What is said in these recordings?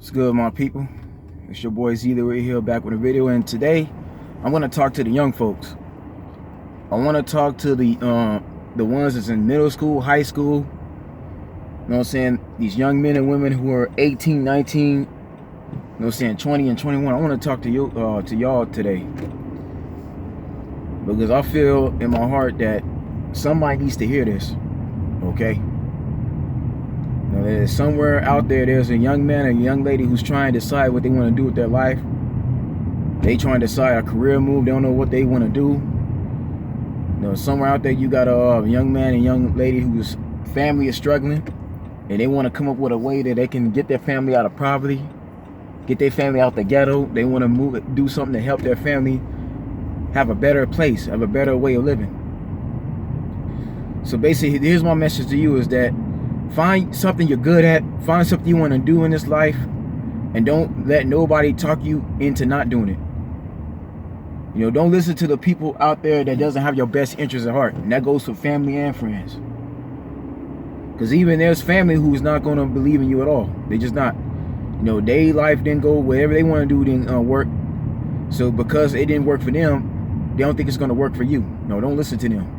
What's good, my people? It's your boy Zeta right here, back with a video, and today I'm gonna talk to the young folks. I want to talk to the ones that's in middle school, high school. You know what I'm saying? These young men and women who are 18, 19, you know what I'm saying, 20 and 21. I want to talk to you, to y'all today, because I feel in my heart that somebody needs to hear this. Okay. There's somewhere out there, there's a young man and a young lady who's trying to decide what they want to do with their life. They trying to decide a career move. They don't know what they want to do. Somewhere out there you got a young man and young lady whose family is struggling, and they want to come up with a way that they can get their family out of poverty, get their family out the ghetto. They want to do something to help their family have a better place, have a better way of living. So basically, here's my message to you: is that find something you're good at, find something you want to do in this life, and don't let nobody talk you into not doing it. Don't listen to the people out there that doesn't have your best interest at heart. And that goes for family and friends. Because even there's family who's not going to believe in you at all. They just not. Their life didn't go, whatever they want to do didn't work. So because it didn't work for them, they don't think it's going to work for you. No, don't listen to them.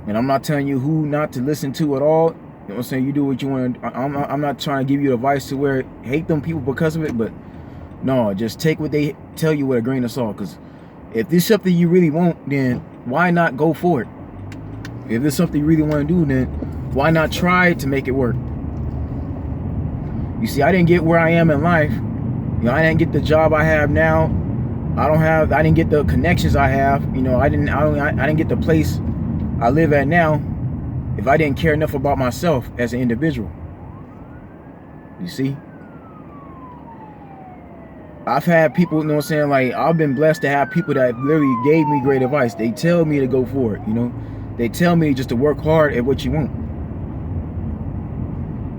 And I'm not telling you who not to listen to at all. You know what I'm saying? You do what you want. I'm not trying to give you advice to where hate them people because of it, but no, just take what they tell you with a grain of salt. Because if this is something you really want, then why not go for it? If it's something you really want to do, then why not try to make it work? You see, I didn't get where I am in life. I didn't get the job I have now. I didn't get the connections I have. I didn't get the place I live at now if I didn't care enough about myself as an individual. You see? I've had people, like, I've been blessed to have people that literally gave me great advice. They tell me to go for it, They tell me just to work hard at what you want.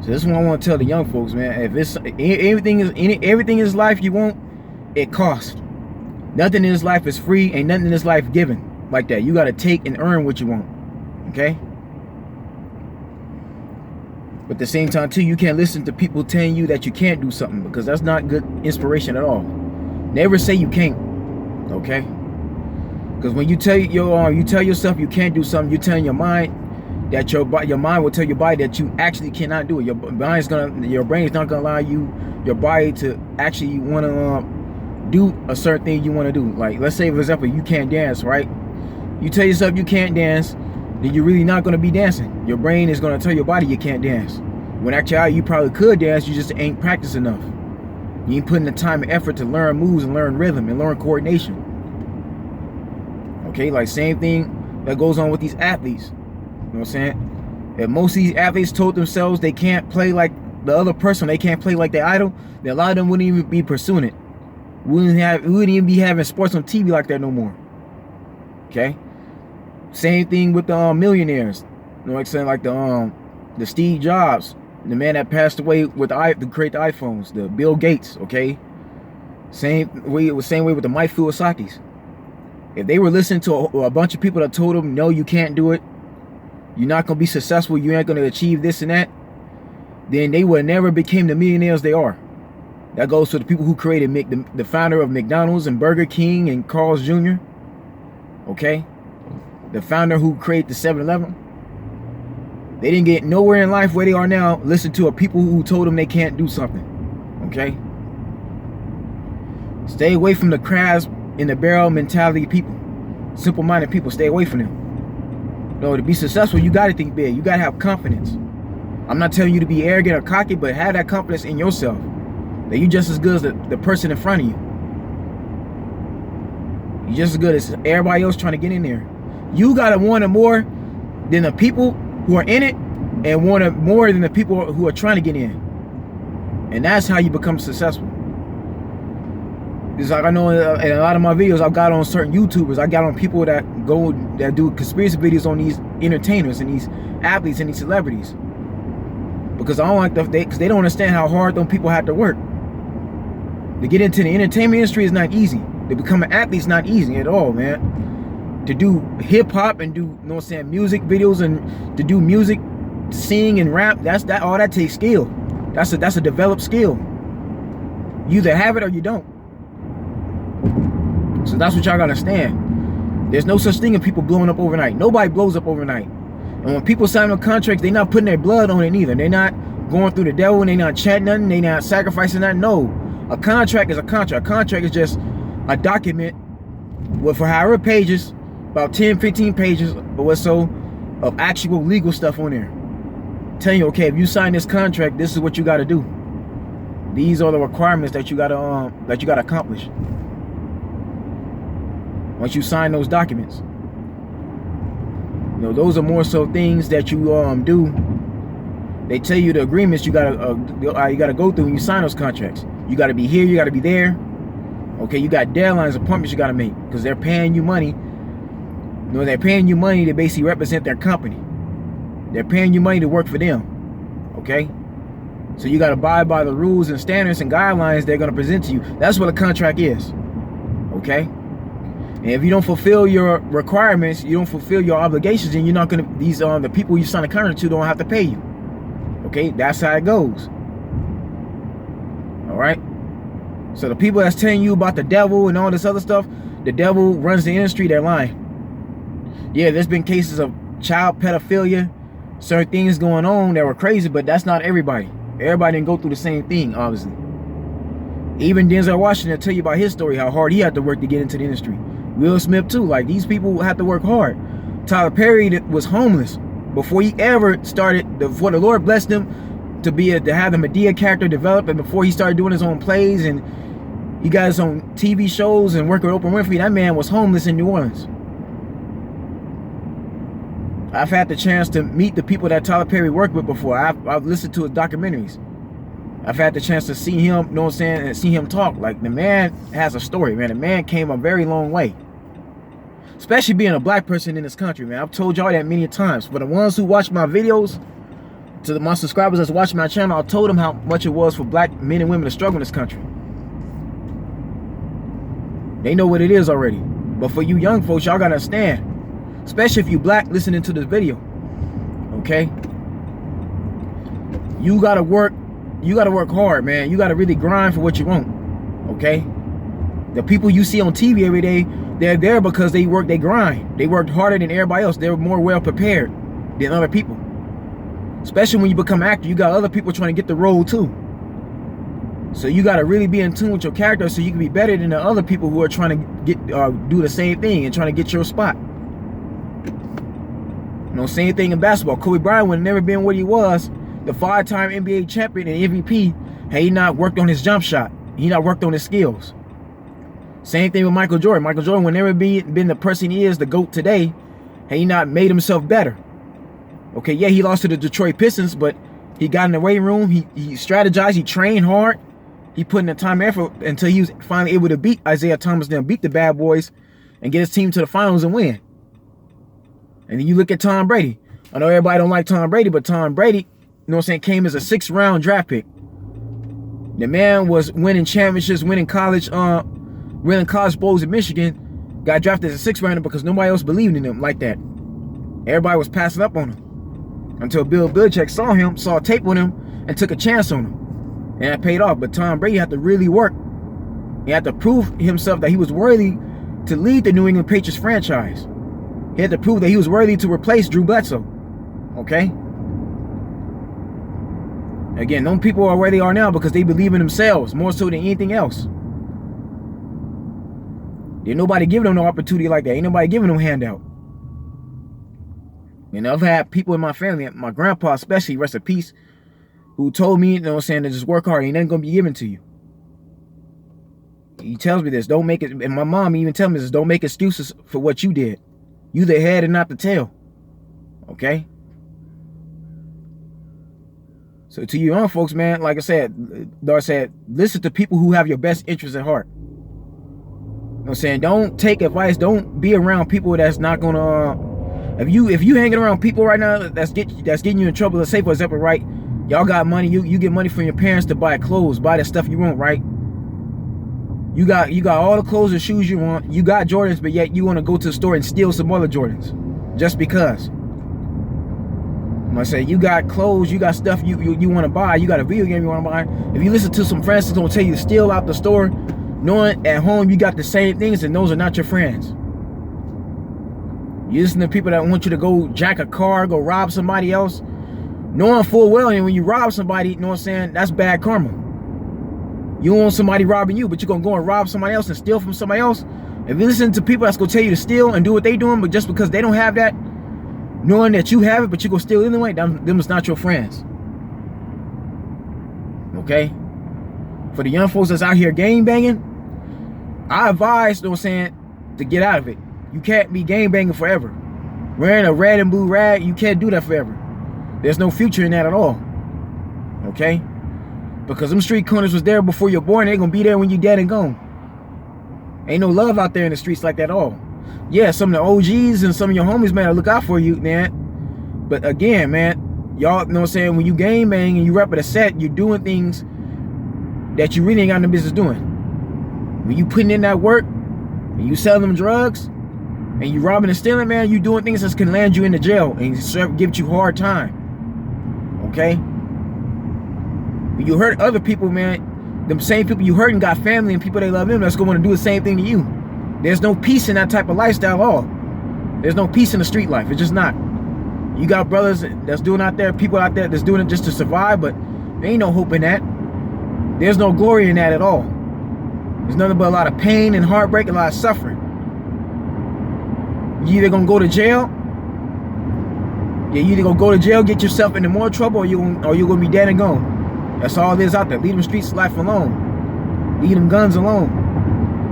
So this is what I want to tell the young folks, man. If it's everything in this life you want, it costs. Nothing in this life is free, ain't nothing in this life given like that. You got to take and earn what you want. Okay? But at the same time too, you can't listen to people telling you that you can't do something, because that's not good inspiration at all. Never say you can't. Okay? Because when you tell yourself you can't do something, you're telling your mind that your mind will tell your body that you actually cannot do it. Your brain is not gonna allow your body to actually want to do a certain thing you want to do. Like, let's say, for example, you can't dance, right? You tell yourself you can't dance, then you're really not going to be dancing. Your brain is going to tell your body you can't dance. When actually you probably could dance, you just ain't practiced enough. You ain't putting the time and effort to learn moves and learn rhythm and learn coordination. Okay, like same thing that goes on with these athletes. You know what I'm saying? If most of these athletes told themselves they can't play like the other person, they can't play like their idol, then a lot of them wouldn't even be pursuing it. We wouldn't even be having sports on TV like that no more. Okay? Same thing with the millionaires. Like saying, like the Steve Jobs, the man that passed away to create the iPhones, the Bill Gates. Okay, same way with the Mike Fuwasakis. If they were listening to a bunch of people that told them, no, you can't do it, you're not gonna be successful, you ain't gonna achieve this and that, then they would never became the millionaires they are. That goes to the people who created the founder of McDonald's and Burger King and Carl's Jr. Okay. The founder who created the 7-Eleven. They didn't get nowhere in life where they are now. Listen to people who told them they can't do something. Okay? Stay away from the crabs in the barrel mentality people. Simple-minded people. Stay away from them. To be successful, you got to think big. You got to have confidence. I'm not telling you to be arrogant or cocky, but have that confidence in yourself. That you're just as good as the person in front of you. You're just as good as everybody else trying to get in there. You gotta want it more than the people who are in it, and want it more than the people who are trying to get in. And that's how you become successful. Because like I know in a lot of my videos, I've got on certain YouTubers, I got on people that do conspiracy videos on these entertainers and these athletes and these celebrities. Because I don't like because they don't understand how hard those people have to work. To get into the entertainment industry is not easy. To become an athlete is not easy at all, man. To do hip hop and do, music videos, and to do music, sing and rap, all that takes skill. That's a developed skill. You either have it or you don't. So that's what y'all gotta understand. There's no such thing as people blowing up overnight. Nobody blows up overnight. And when people sign up contracts, they're not putting their blood on it either. They're not going through the devil, and they're not chanting nothing, they're not sacrificing nothing. No. A contract is a contract. A contract is just a document with, for however pages, about 10, 15 pages or so of actual legal stuff on there. Telling you, okay, if you sign this contract, this is what you gotta do. These are the requirements that you gotta accomplish once you sign those documents. You know, those are more so things that you do. They tell you the agreements you gotta go through when you sign those contracts. You gotta be here, you gotta be there. Okay, you got deadlines, appointments you gotta make, because they're paying you money. You know, they're paying you money to basically represent their company. They're paying you money to work for them. Okay? So you gotta abide by the rules and standards and guidelines they're gonna present to you. That's what a contract is. Okay? And if you don't fulfill your requirements, you don't fulfill your obligations, and you're not gonna, the people you sign a contract to don't have to pay you. Okay, that's how it goes. All right. So the people that's telling you about the devil and all this other stuff, the devil runs the industry, they're lying. Yeah, there's been cases of child pedophilia, certain things going on that were crazy, but that's not everybody. Everybody didn't go through the same thing, obviously. Even Denzel Washington will tell you about his story, how hard he had to work to get into the industry. Will Smith too. Like, these people had to work hard. Tyler Perry was homeless before he ever started, before the Lord blessed him to have the Medea character develop, and before he started doing his own plays and he got his own TV shows and working with Oprah Winfrey. That man was homeless in New Orleans. I've had the chance to meet the people that Tyler Perry worked with before. I've listened to his documentaries. I've had the chance to see him, you know what I'm saying, and see him talk. Like, the man has a story, man. The man came a very long way. Especially being a black person in this country, man. I've told y'all that many times. For the ones who watch my videos, to my subscribers that's watching my channel, I told them how much it was for black men and women to struggle in this country. They know what it is already. But for you young folks, y'all gotta understand. Especially if you black listening to this video. Okay? You gotta work hard, man. You gotta really grind for what you want. Okay? The people you see on TV every day, they're there because they grind. They worked harder than everybody else. They're more well prepared than other people. Especially when you become an actor, you got other people trying to get the role too. So you got to really be in tune with your character so you can be better than the other people who are trying to get do the same thing and trying to get your spot. You know, same thing in basketball. Kobe Bryant would have never been what he was, the 5-time NBA champion and MVP, had he not worked on his jump shot. He not worked on his skills. Same thing with Michael Jordan. Michael Jordan would never been the person he is, the GOAT today, had he not made himself better. Okay, yeah, he lost to the Detroit Pistons, but he got in the weight room, he strategized, he trained hard. He put in the time and effort until he was finally able to beat Isaiah Thomas, then beat the bad boys and get his team to the finals and win. And then you look at Tom Brady. I know everybody don't like Tom Brady, but Tom Brady, you know what I'm saying, came as a 6th-round draft pick. The man was winning championships, winning college bowls in Michigan, got drafted as a 6th-rounder because nobody else believed in him like that. Everybody was passing up on him until Bill Belichick saw tape on him, and took a chance on him. And that paid off. But Tom Brady had to really work. He had to prove himself that he was worthy to lead the New England Patriots franchise. He had to prove that he was worthy to replace Drew Bledsoe. Okay? Again, those people are where they are now because they believe in themselves more so than anything else. There's nobody giving them no opportunity like that. Ain't nobody giving them handout. And I've had people in my family, my grandpa especially, rest in peace, who told me, you know what I'm saying, to just work hard. Ain't nothing gonna be given to you. He tells me this, don't make it, and my mom even tells me this, don't make excuses for what you did. You the head and not the tail. Okay? So to you young folks, man, like I said, Dar said, listen to people who have your best interests at heart. You know what I'm saying? Don't take advice. Don't be around people that's not gonna, if you hanging around people right now that's getting you in trouble, let's say for example, right? Y'all got money, you get money from your parents to buy clothes, buy the stuff you want, right? You got all the clothes and shoes you want. You got Jordans, but yet you want to go to the store and steal some other Jordans just because. I'm gonna say, you got clothes, you got stuff you want to buy, you got a video game you want to buy. If you listen to some friends that's gonna tell you to steal out the store, knowing at home you got the same things, and those are not your friends. You listen to people that want you to go jack a car, go rob somebody else, knowing full well, and when you rob somebody, you know what I'm saying, that's bad karma. You don't want somebody robbing you, but you're gonna go and rob somebody else and steal from somebody else. If you listen to people that's gonna tell you to steal and do what they doing, but just because they don't have that, knowing that you have it, but you gonna steal anyway, them is not your friends. Okay? For the young folks that's out here gang banging, I advise, you know what I'm saying, to get out of it. You can't be gang banging forever. Wearing a red and blue rag, you can't do that forever. There's no future in that at all. Okay? Because them street corners was there before you're born, they're gonna be there when you're dead and gone. Ain't no love out there in the streets like that at all. Yeah, some of the OGs and some of your homies, man, look out for you, man. But again, man, y'all know what I'm saying, when you gang bang and you rep at a set, you're doing things that you really ain't got no business doing. When you putting in that work and you selling them drugs and you robbing and stealing, man, you doing things that can land you in the jail and give you a hard time. Okay? When you hurt other people, man, them same people you hurting got family and people they love them that's going to do the same thing to you. There's no peace in that type of lifestyle at all. There's no peace in the street life. It's just not. You got brothers that's doing out there, people out there that's doing it just to survive, but there ain't no hope in that. There's no glory in that at all. There's nothing but a lot of pain and heartbreak, a lot of suffering. You either gonna go to jail, you either gonna go to jail, get yourself into more trouble, or you're gonna be dead and gone. That's all it is out there. Leave them streets of life alone. Leave them guns alone.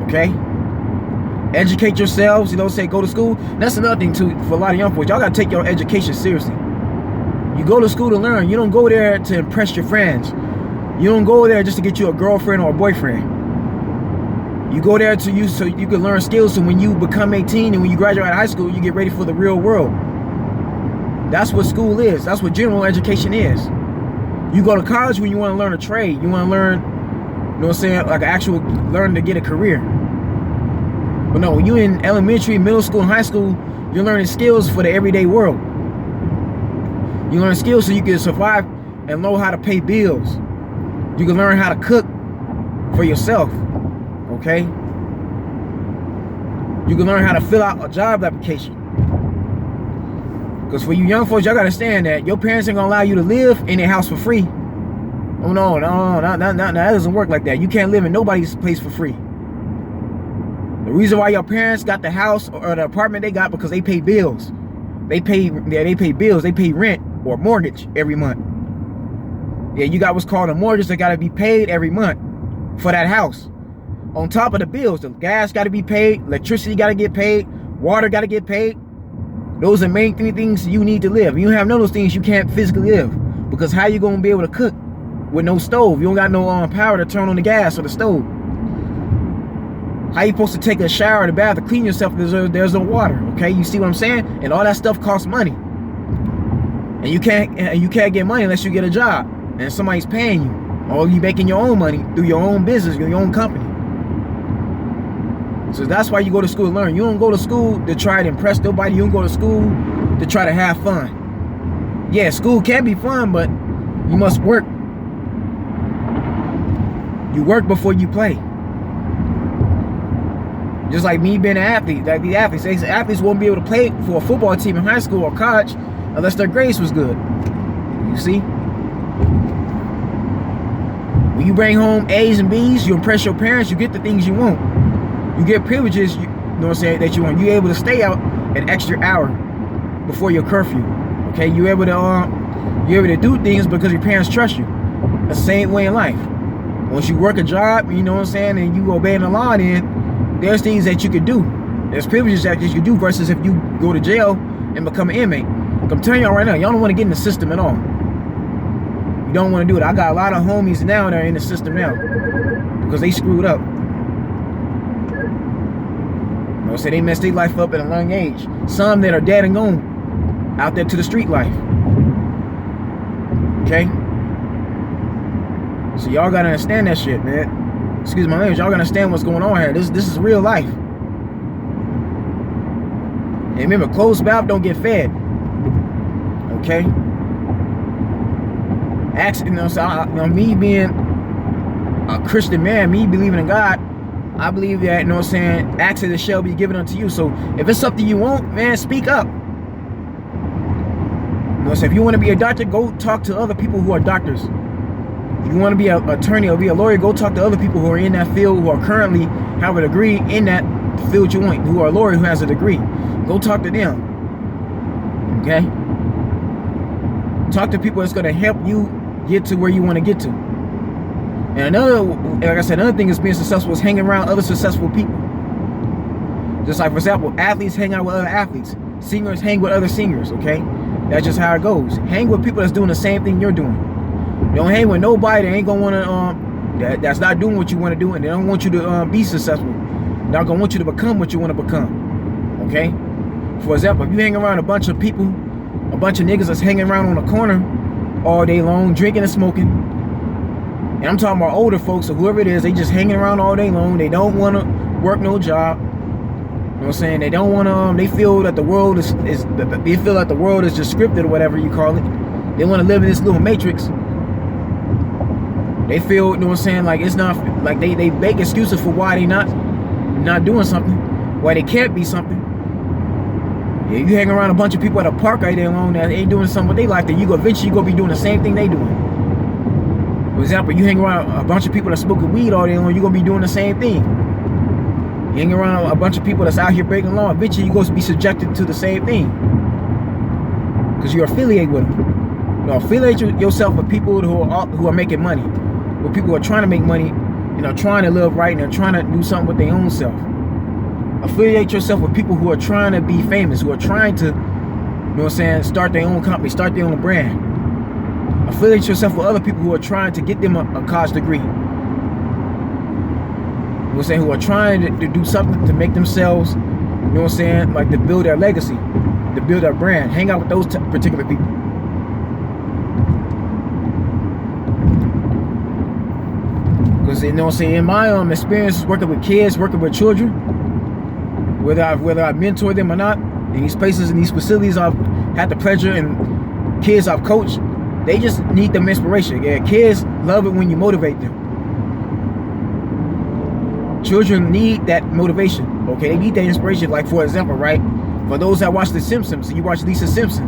Okay? Educate yourselves, you know, say go to school. That's another thing too for a lot of young folks. Y'all gotta take your education seriously. You go to school to learn. You don't go there to impress your friends. You don't go there just to get you a girlfriend or a boyfriend. You go there so you can learn skills, so when you become 18 and when you graduate out of high school, you get ready for the real world. That's what school is. That's what general education is. You go to college when you want to learn a trade. You want to learn, you know what I'm saying, like actual learn to get a career. But no, when you're in elementary, middle school, and high school, you're learning skills for the everyday world. You learn skills so you can survive and know how to pay bills. You can learn how to cook for yourself. Okay? You can learn how to fill out a job application. Because for you young folks, y'all gotta understand that your parents ain't gonna allow you to live in their house for free. Oh no, that doesn't work like that. You can't live in nobody's place for free. The reason why your parents got the house or the apartment they got, because they pay bills. They pay bills, they pay rent or mortgage every month. Yeah, you got what's called a mortgage that gotta be paid every month for that house. On top of the bills, the gas gotta be paid, electricity gotta get paid, water gotta get paid. Those are main three things you need to live. If you don't have none of those things, you can't physically live. Because how you gonna be able to cook with no stove? You don't got no power to turn on the gas or the stove. How you supposed to take a shower or the bath to clean yourself if there's no water? Okay, you see what I'm saying? And all that stuff costs money. And you can't get money unless you get a job and somebody's paying you, or you making your own money through your own business, your own company. So that's why you go to school to learn. You don't go to school to try to impress nobody. You don't go to school to try to have fun. Yeah, school can be fun, but you must work. You work before you play. Just like me being an athlete, like the athletes won't be able to play for a football team in high school or college unless their grades was good. You see? When you bring home A's and B's, you impress your parents, you get the things you want. You get privileges, you know what I'm saying, that you want. You're able to stay out an extra hour before your curfew. Okay, you're able to do things because your parents trust you. The same way in life. Once you work a job, you know what I'm saying, and you obey the law, then there's things that you can do. There's privileges that you can do versus if you go to jail and become an inmate. I'm telling y'all right now, y'all don't want to get in the system at all. You don't want to do it. I got a lot of homies now that are in the system now because they screwed up. You know, so they messed their life up at a young age. Some that are dead and gone out there to the street life. Okay? So y'all gotta understand that shit, man. Excuse my language. Y'all gotta understand what's going on here. This is real life. And remember, closed mouth don't get fed. Okay? Acts, me being a Christian man, me believing in God, I believe that, ask and it shall be given unto you. So if it's something you want, man, speak up. So if you want to be a doctor, go talk to other people who are doctors. If you want to be an attorney or be a lawyer, go talk to other people who are in that field, who are currently have a degree in that field you want, who are a lawyer who has a degree. Go talk to them. Okay? Talk to people that's going to help you get to where you want to get to. And another thing is being successful is hanging around other successful people. Just like, for example, athletes hang out with other athletes. Singers hang with other singers, okay? That's just how it goes. Hang with people that's doing the same thing you're doing. Don't hang with nobody that ain't gonna wanna that's not doing what you want to do, and they don't want you to be successful. They're not gonna want you to become what you want to become. Okay? For example, if you hang around a bunch of people, a bunch of niggas that's hanging around on the corner all day long, drinking and smoking, and I'm talking about older folks or whoever it is, they just hanging around all day long. They don't want to work no job. You know what I'm saying? They don't want to. They feel that the world is they feel like the world is just scripted or whatever you call it. They want to live in this little matrix. They feel, you know what I'm saying, like it's not like they make excuses for why they not doing something, why they can't be something. Yeah, you hang around a bunch of people at a park right there alone that ain't doing something what they like, then you eventually gonna be doing the same thing they doing. For example, you hang around a bunch of people that smoking weed all day long, you're gonna be doing the same thing. You hang around a bunch of people that's out here breaking the law, eventually you're going to be subjected to the same thing. Because you're affiliated with them. You know, affiliate yourself with people who are making money. With people who are trying to make money and are trying to live right and are trying to do something with their own self. Affiliate yourself with people who are trying to be famous, who are trying to, you know what I'm saying, start their own company, start their own brand. Affiliate yourself with other people who are trying to get them a college degree. You know what I'm saying, who are trying to do something to make themselves, you know what I'm saying, like to build their legacy, to build their brand. Hang out with those particular people. Because, you know what I'm saying, in my experience working with kids, working with children, whether I mentor them or not, in these places, in these facilities I've had the pleasure, and kids I've coached, they just need them inspiration. Yeah, kids love it when you motivate them. Children need that motivation, okay? They need that inspiration. Like, for example, right? For those that watch The Simpsons, you watch Lisa Simpson.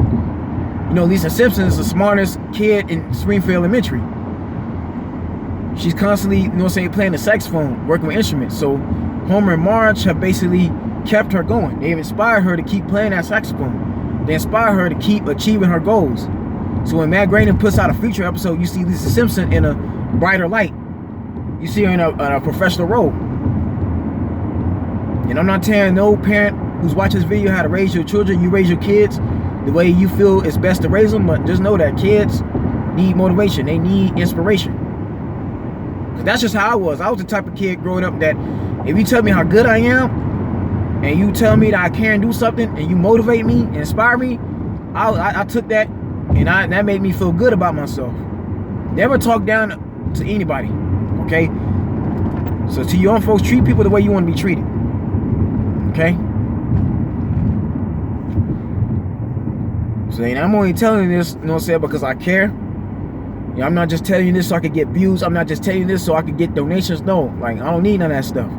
You know, Lisa Simpson is the smartest kid in Springfield Elementary. She's constantly, you know what I'm saying, playing the saxophone, working with instruments. So Homer and Marge have basically kept her going. They've inspired her to keep playing that saxophone. They inspire her to keep achieving her goals. So when Matt Groening puts out a future episode, you see Lisa Simpson in a brighter light. You see her in a professional role. And I'm not telling no parent who's watching this video how to raise your children. You raise your kids the way you feel is best to raise them, but just know that kids need motivation. They need inspiration. So that's just how I was. I was the type of kid growing up that if you tell me how good I am, and you tell me that I can do something, and you motivate me, and inspire me, I took that, and that made me feel good about myself. Never talk down to anybody, okay? So to young folks, treat people the way you want to be treated. Okay? So I'm only telling you this, you know what I'm saying, because I care. You know, I'm not just telling you this so I could get views. I'm not just telling you this so I could get donations. No, like, I don't need none of that stuff.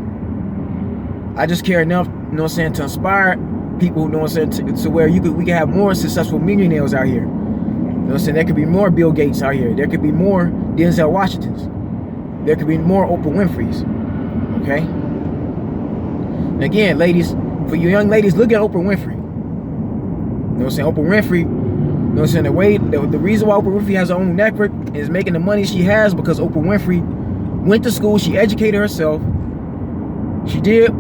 I just care enough, you know what I'm saying, to inspire people, you know what I'm saying, to where we can have more successful millionaires out here. You know what I'm saying? There could be more Bill Gates out here. There could be more Denzel Washingtons. There could be more Oprah Winfrey's. Okay? Again, ladies, for you young ladies, look at Oprah Winfrey. You know what I'm saying? Oprah Winfrey, you know what I'm saying? The reason why Oprah Winfrey has her own network is making the money she has because Oprah Winfrey went to school, she educated herself. She did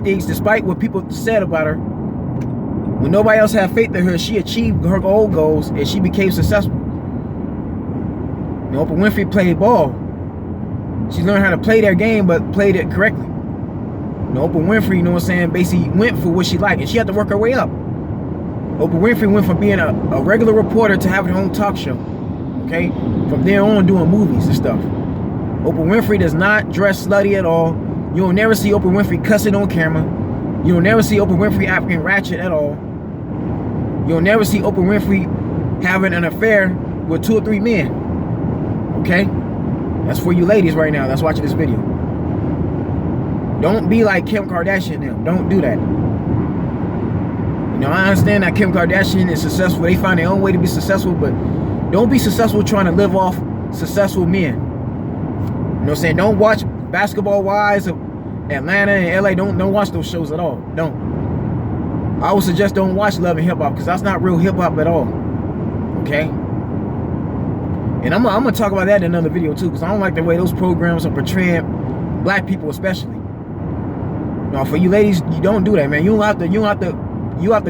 things despite what people said about her. When nobody else had faith in her, she achieved her own goals and she became successful. You know, Oprah Winfrey played ball. She learned how to play their game, but played it correctly. You know, Oprah Winfrey, you know what I'm saying, basically went for what she liked, and she had to work her way up. Oprah Winfrey went from being a regular reporter to having her own talk show, okay? From there on, doing movies and stuff. Oprah Winfrey does not dress slutty at all. You'll never see Oprah Winfrey cussing on camera. You'll never see Oprah Winfrey acting ratchet at all. You'll never see Oprah Winfrey having an affair with 2 or 3 men. Okay? That's for you ladies right now that's watching this video. Don't be like Kim Kardashian now. Don't do that. You know, I understand that Kim Kardashian is successful. They find their own way to be successful, but don't be successful trying to live off successful men. You know what I'm saying? Don't watch Basketball Wives of Atlanta and LA. Don't watch those shows at all. Don't. I would suggest don't watch Love and Hip Hop, because that's not real hip hop at all. Okay? And I'm gonna talk about that in another video too, because I don't like the way those programs are portraying black people, especially. Now, for you ladies, you don't do that, man. You don't have to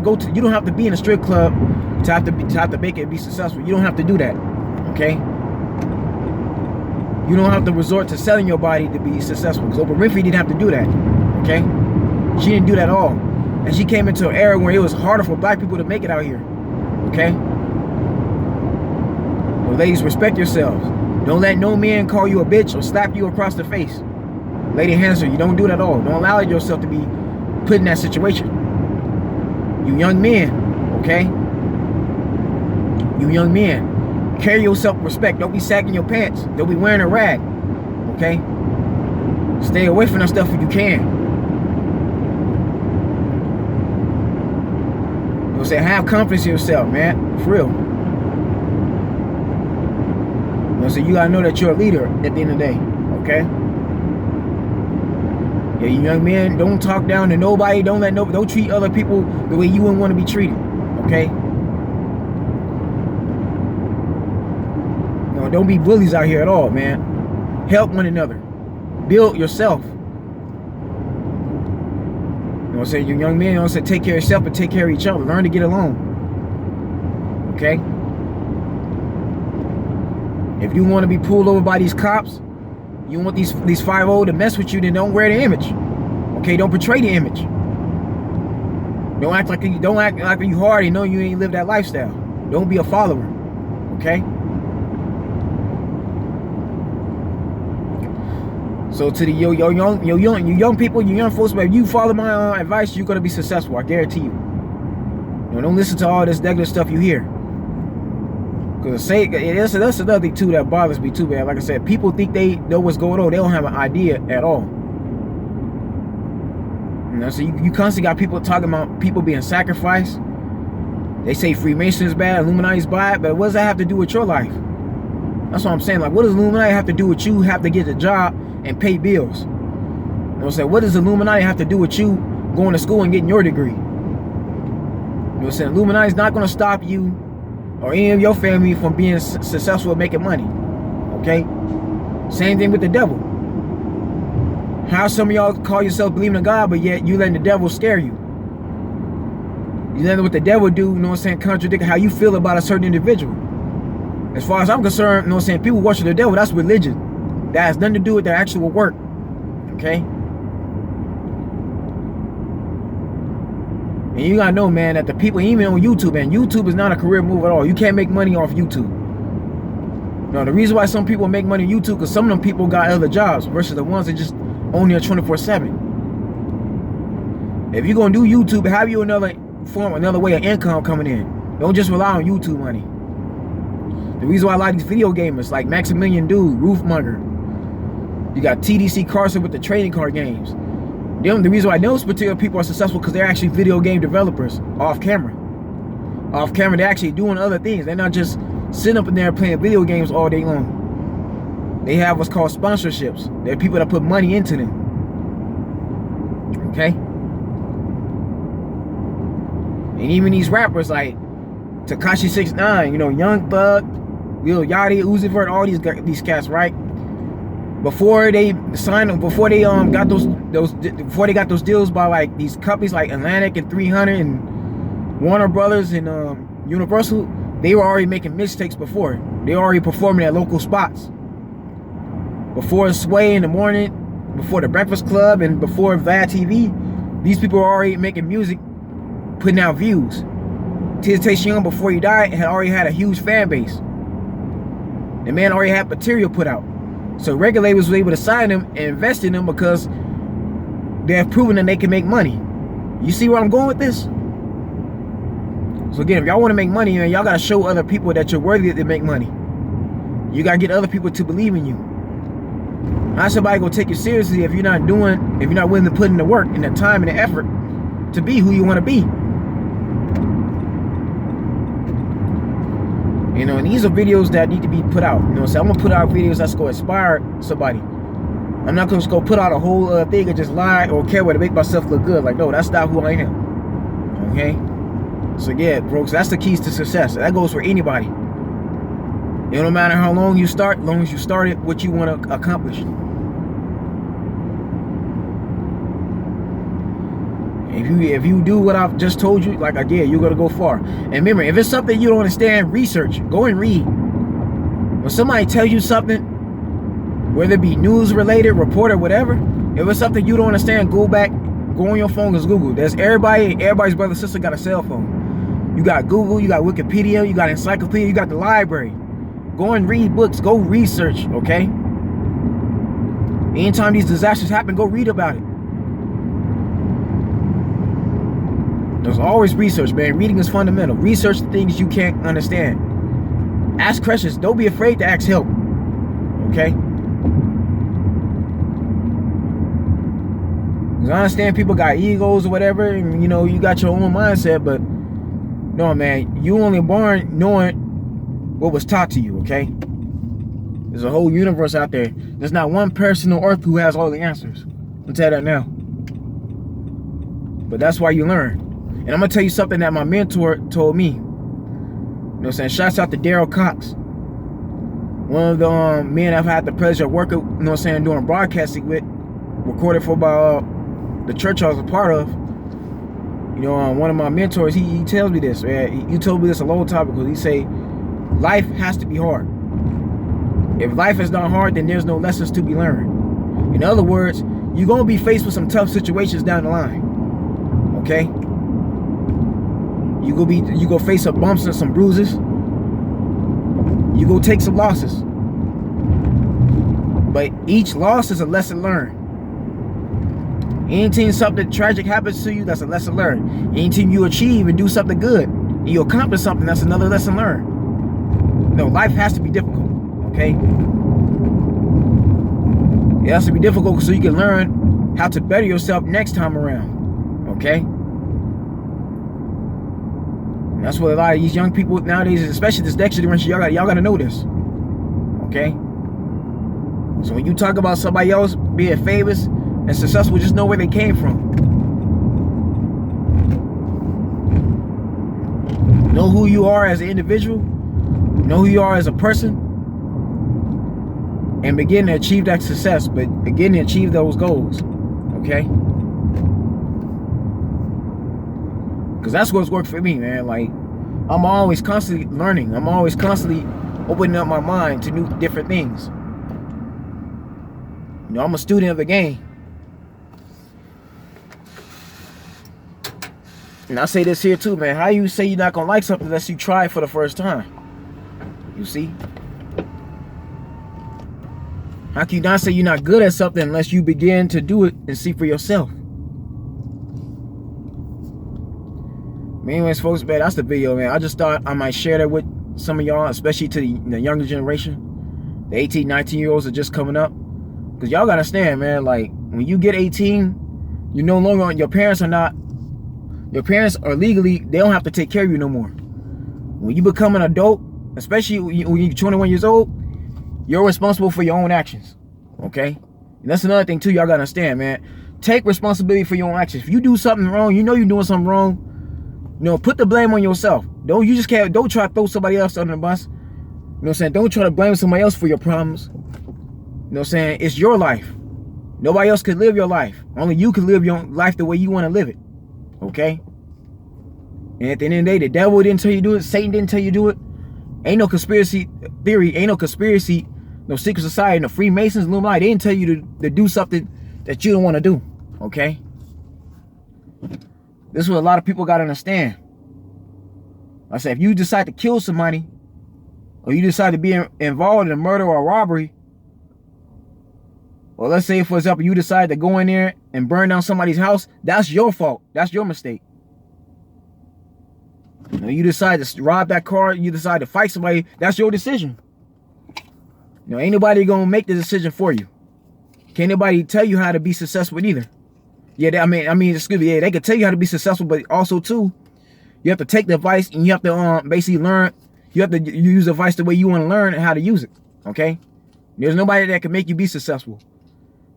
go to. You don't have to be in a strip club to have to make it be successful. You don't have to do that. Okay? You don't have to resort to selling your body to be successful. Because Oprah Winfrey didn't have to do that. Okay? She didn't do that at all. And she came into an era where it was harder for black people to make it out here. Okay? Well, ladies, respect yourselves. Don't let no man call you a bitch or slap you across the face. Lady Hanson, you don't do that at all. Don't allow yourself to be put in that situation. You young men, okay? You young men, carry yourself with respect. Don't be sagging your pants. Don't be wearing a rag, okay? Stay away from that stuff if you can. You know, say, have confidence in yourself, man. For real. You know, so you gotta know that you're a leader at the end of the day, okay? Yeah, you young men, don't talk down to nobody. Don't treat other people the way you wouldn't want to be treated. Okay? No, don't be bullies out here at all, man. Help one another. Build yourself. You know what I'm saying? You young men, you know what I'm saying? Take care of yourself and take care of each other. Learn to get along. Okay? If you want to be pulled over by these cops, you want these 5-0 to mess with you, then don't wear the image. Okay, don't portray the image. Don't act like you hard and know you ain't live that lifestyle. Don't be a follower. Okay? So to the you young people, you young folks, if you follow my advice, you're gonna be successful. I guarantee you. You know, don't listen to all this negative stuff you hear. Because that's another thing too that bothers me too, man. Like I said, people think they know what's going on. They don't have an idea at all. You know, so you constantly got people talking about people being sacrificed. They say Freemasons is bad, Illuminati's bad, but what does that have to do with your life? That's what I'm saying. Like, what does Illuminati have to do with you have to get a job and pay bills? You know what I'm saying? What does Illuminati have to do with you going to school and getting your degree? You know what I'm saying? Illuminati's not going to stop you or any of your family from being successful at making money. Okay? Same thing with the devil. How some of y'all call yourself believing in God, but yet you letting the devil scare you. You letting what the devil do, you know what I'm saying, contradict how you feel about a certain individual. As far as I'm concerned, you know what I'm saying, people worship the devil, that's religion. That has nothing to do with their actual work. Okay? And you gotta know, man, that the people, even on YouTube, man, YouTube is not a career move at all. You can't make money off YouTube. No, the reason why some people make money on YouTube, because some of them people got other jobs versus the ones that just own there 24/7. If you're gonna do YouTube, have you another way of income coming in. Don't just rely on YouTube money. The reason why a lot of these video gamers like Maximilian Dude, Roofmonger, you got TDC Carson with the trading card games. The reason why those particular people are successful because they're actually video game developers off camera. Off camera, they're actually doing other things. They're not just sitting up in there playing video games all day long. They have what's called sponsorships. They're people that put money into them. Okay? And even these rappers like Tekashi 6ix9ine, you know, Young Thug, Lil Yachty, Uzi Vert, all these cats, right? Before they signed, before they got those deals by like these companies like Atlantic and 300 and Warner Brothers and Universal, they were already making mixtapes before. They were already performing at local spots. Before Sway in the Morning, before The Breakfast Club, and before Vlad TV, these people were already making music, putting out views. Tizzy Young, before he died, had already had a huge fan base. The man already had material put out. So regulators were able to sign them and invest in them because they have proven that they can make money. You see where I'm going with this? So again, if y'all want to make money, man, y'all got to show other people that you're worthy to make money. You gotta get other people to believe in you. How somebody gonna take you seriously if you're not willing to put in the work and the time and the effort to be who you want to be? You know, and these are videos that need to be put out. You know, so I'm gonna put out videos that's gonna inspire somebody. I'm not gonna just go put out a whole thing and just lie or care what to make myself look good. Like, no, that's not who I am. Okay? So yeah, folks, that's the keys to success. That goes for anybody. It don't matter how long you start, as long as you started what you want to accomplish. If you do what I've just told you, like again, you're gonna go far. And remember, if it's something you don't understand, research. Go and read. When somebody tells you something, whether it be news related, report, or whatever, if it's something you don't understand, go back, go on your phone, because Google. There's everybody's brother and sister got a cell phone. You got Google, you got Wikipedia, you got encyclopedia, you got the library. Go and read books, go research, okay? Anytime these disasters happen, go read about it. There's always research, man. Reading is fundamental. Research the things you can't understand. Ask questions. Don't be afraid to ask help. Okay? Because I understand people got egos or whatever, and you know, you got your own mindset, but no, man, you only born knowing what was taught to you, okay? There's a whole universe out there. There's not one person on earth who has all the answers. I'll tell you that now. But that's why you learn. And I'm gonna tell you something that my mentor told me. You know what I'm saying? Shouts out to Daryl Cox. One of the men I've had the pleasure of working, you know what I'm saying, doing broadcasting with, recorded for the church I was a part of. You know, one of my mentors, he tells me this, man. He told me this a long time ago. He say, life has to be hard. If life is not hard, then there's no lessons to be learned. In other words, you're gonna be faced with some tough situations down the line. Okay? You go face some bumps and some bruises. You go take some losses. But each loss is a lesson learned. Anytime something tragic happens to you, that's a lesson learned. Anytime you achieve and do something good, and you accomplish something, that's another lesson learned. No, life has to be difficult, okay? It has to be difficult so you can learn how to better yourself next time around, okay? And that's what a lot of these young people nowadays, especially this next generation, y'all gotta know this, okay? So when you talk about somebody else being famous and successful, just know where they came from. Know who you are as an individual. Know who you are as a person. And begin to achieve that success. But begin to achieve those goals. Okay? Because that's what's worked for me, man. Like, I'm always constantly learning. I'm always constantly opening up my mind to new different things. You know, I'm a student of the game. And I say this here too, man. How you say you're not gonna like something unless you try it for the first time? You see? How can you not say you're not good at something unless you begin to do it and see for yourself? Anyways, folks, man, that's the video, man. I just thought I might share that with some of y'all, especially to the younger generation. The 18, 19-year-olds are just coming up. Because y'all gotta understand, man, like, when you get 18, you no longer, your parents are legally, they don't have to take care of you no more. When you become an adult, especially when you're 21 years old, you're responsible for your own actions, okay? And that's another thing, too, y'all gotta understand, man. Take responsibility for your own actions. If you do something wrong, you know you're doing something wrong, you know, put the blame on yourself. Don't try to throw somebody else under the bus. You know what I'm saying? Don't try to blame somebody else for your problems. You know what I'm saying? It's your life. Nobody else can live your life. Only you can live your life the way you want to live it. Okay? And at the end of the day, the devil didn't tell you to do it. Satan didn't tell you to do it. Ain't no conspiracy theory. Ain't no conspiracy. No secret society. No Freemasons, Illuminati. They didn't tell you to do something that you don't want to do. Okay? This is what a lot of people got to understand. I said, if you decide to kill somebody, or you decide to be involved in a murder or a robbery, or let's say, for example, you decide to go in there and burn down somebody's house, that's your fault. That's your mistake. You know, you decide to rob that car, you decide to fight somebody, that's your decision. You know, ain't nobody gonna make the decision for you. Can't nobody tell you how to be successful either. Yeah, I mean, excuse me. Yeah, they can tell you how to be successful, but also too, you have to take the advice and you have to basically learn. You have to use advice the way you want to learn and how to use it. Okay? There's nobody that can make you be successful.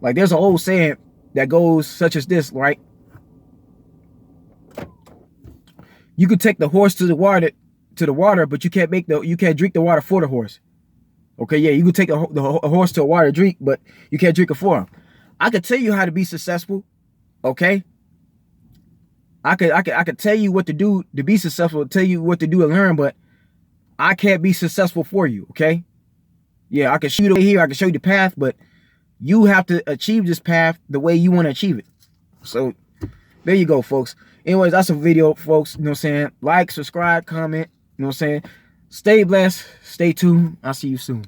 Like there's an old saying that goes such as this, right? You could take the horse to the water, but you can't drink the water for the horse. Okay, yeah, you could take a horse to a water drink, but you can't drink it for him. I could tell you how to be successful. Okay, I could tell you what to do to be successful, tell you what to do to learn, but I can't be successful for you. Okay, yeah, I can show you the way here, I can show you the path, but you have to achieve this path the way you want to achieve it. So there you go, folks. Anyways, that's a video, folks. You know what I'm saying? Like, subscribe, comment. You know what I'm saying? Stay blessed. Stay tuned. I'll see you soon.